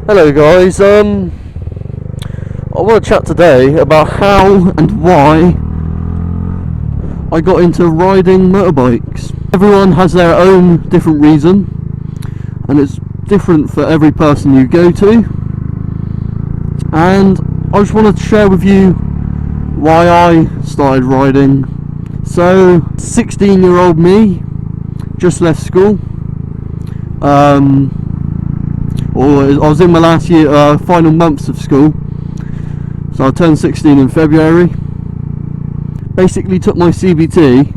Hello guys, I want to chat today about how and why I got into riding motorbikes. Everyone has their own different reason, and it's different for every person you go to, and I just wanted to share with you why I started riding. So 16-year-old me just left school, or I was in my last year, final months of school, so I turned 16 in February. Basically took my CBT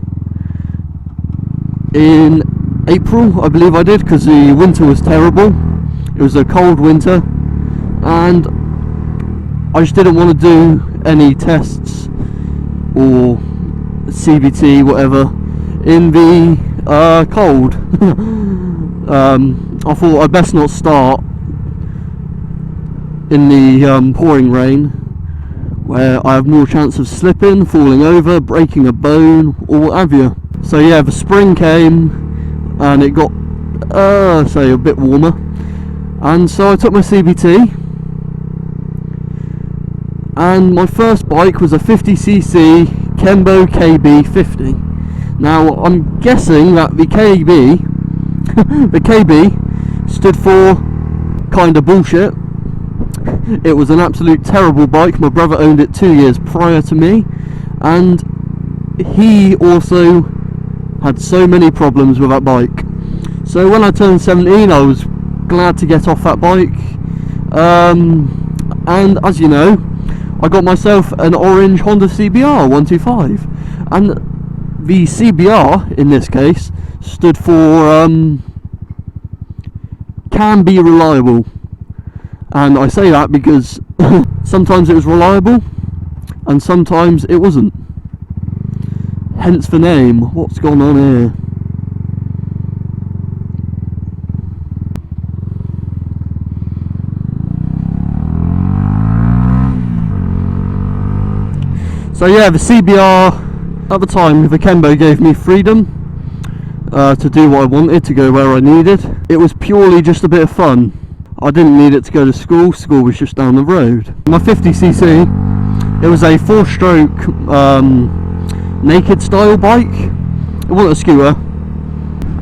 in April, I believe I did, because the winter was terrible. It was a cold winter, and I just didn't want to do any tests or CBT, whatever, in the cold. I thought I'd best not start in the pouring rain, where I have more chance of slipping, falling over, breaking a bone, or what have you. So yeah, the spring came and it got say a bit warmer, and so I took my CBT, and my first bike was a 50cc Kembo KB50. Now I'm guessing that the KB the KB stood for kinda bullshit. It was an absolute terrible bike. My brother owned it 2 years prior to me, and he also had so many problems with that bike. So when I turned 17, I was glad to get off that bike, and as you know, I got myself an orange Honda CBR 125, and the CBR in this case stood for can be reliable. And I say that because sometimes it was reliable and sometimes it wasn't. Hence the name. What's going on here? So yeah, the CBR at the time, the Kembo, gave me freedom to do what I wanted, to go where I needed. It was purely just a bit of fun. I didn't need it to go to school. School was just down the road. My 50cc, it was a 4-stroke naked style bike. It wasn't a scooter.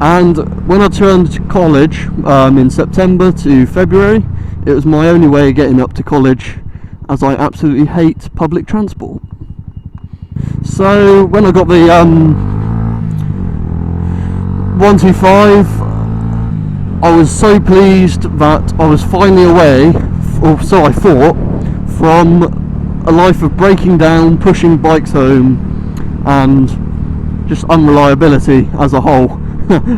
And when I turned college in September to February, it was my only way of getting up to college, as I absolutely hate public transport. So when I got the 125, I was so pleased that I was finally away, or so I thought, from a life of breaking down, pushing bikes home, and just unreliability as a whole.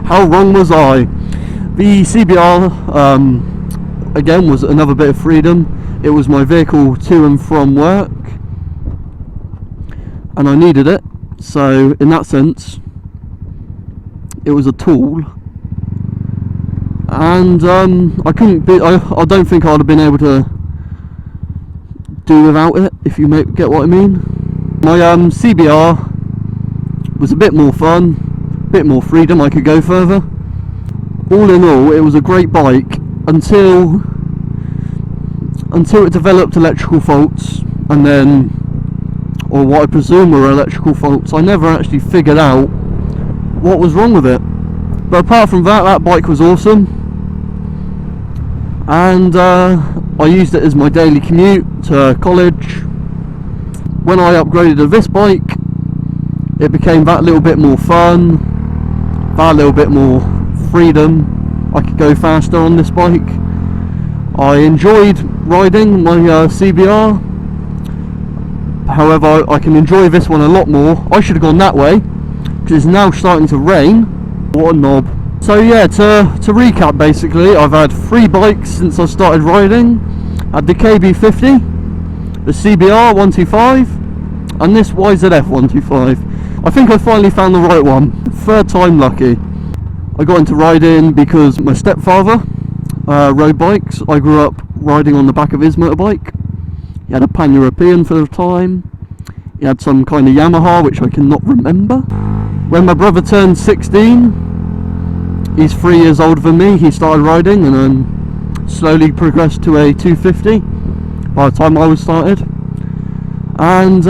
How wrong was I? The CBR, again, was another bit of freedom. It was my vehicle to and from work, and I needed it, so in that sense, it was a tool. And I don't think I'd have been able to do without it, if you get what I mean. My CBR was a bit more fun, a bit more freedom, I could go further. All in all, it was a great bike until it developed electrical faults, and then, or what I presume were electrical faults. I never actually figured out what was wrong with it. But apart from that, that bike was awesome. And I used it as my daily commute to college. When I upgraded to this bike, it became that little bit more fun, that little bit more freedom. I could go faster on this bike. I enjoyed riding my CBR. However, I can enjoy this one a lot more. I should have gone that way, because it's now starting to rain. What a knob. So yeah, to recap, basically, I've had 3 bikes since I started riding. I had the KB50, the CBR 125, and this YZF 125. I think I finally found the right one. 3rd time lucky. I got into riding because my stepfather rode bikes. I grew up riding on the back of his motorbike. He had a Pan-European for the time. He had some kind of Yamaha, which I cannot remember. When my brother turned 16, he's 3 years older than me, he started riding, and then slowly progressed to a 250 by the time I was started, and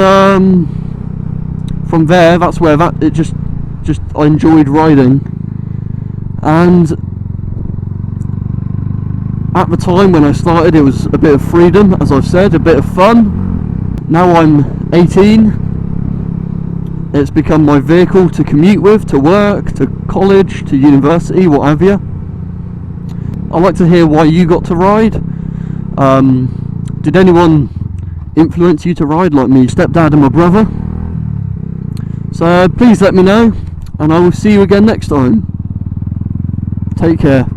from there, that's where it just I enjoyed riding. And at the time when I started, it was a bit of freedom, as I've said, a bit of fun. Now I'm 18. It's become my vehicle to commute with, to work, to college, to university, what have you. I'd like to hear why you got to ride. Did anyone influence you to ride like me, stepdad and my brother? So please let me know, and I will see you again next time. Take care.